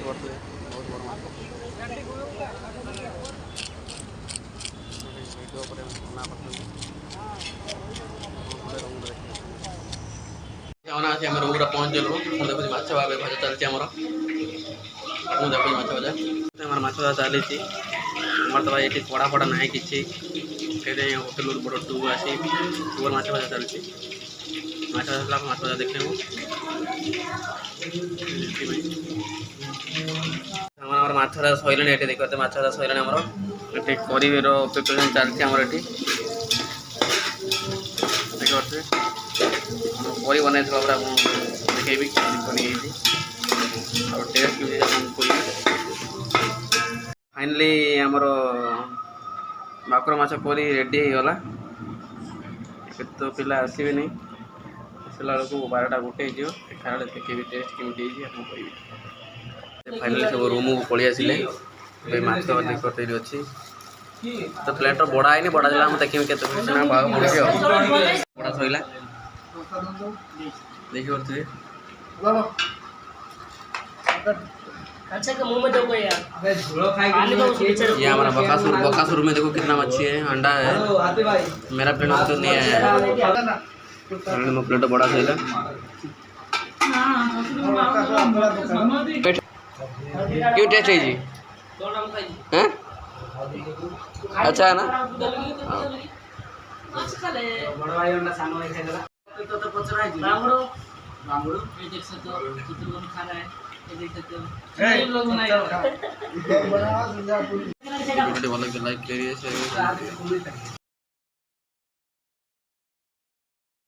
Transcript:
देखिए बहुत बड़ा माछ आम रूम पहुँचलु देखो माछ भाव भजा चलती आमर देखो माछ भजा आम माछ भजा चली तो भाई ये पड़ा पड़ा ना कि होटेल बड़ टू आसी टूर माछ भजा चलती माछ भजा माछ भजा देखने माछ भजा सैलानी ये देखते माछ भजा सैलानी आमर ये करीर प्रिपरेसन चलती आमर ये देखते करी बनाई पूरा देखेबी टेस्ट फाइनली आमर भाकुर माछ करी रेडी हो गला तो पिला आसबे नहीं आसला बेलू 12टा गोटे हो खाला देखेबी टेस्ट केमी फाइनली सब रूम को पलि आसिले माछ देखते अच्छी तो प्लेट बड़ा है बड़ा जला देखी के भाग पड़े बड़ा सैला देखी पारे ये हमारा बकासुर में देखो कितना मच्छी है अंडा है मेरा प्लेट तो नहीं है प्लेट बड़ा सैला क्यों टेस्ट है जी हैं अच्छा है ना लाइक करिए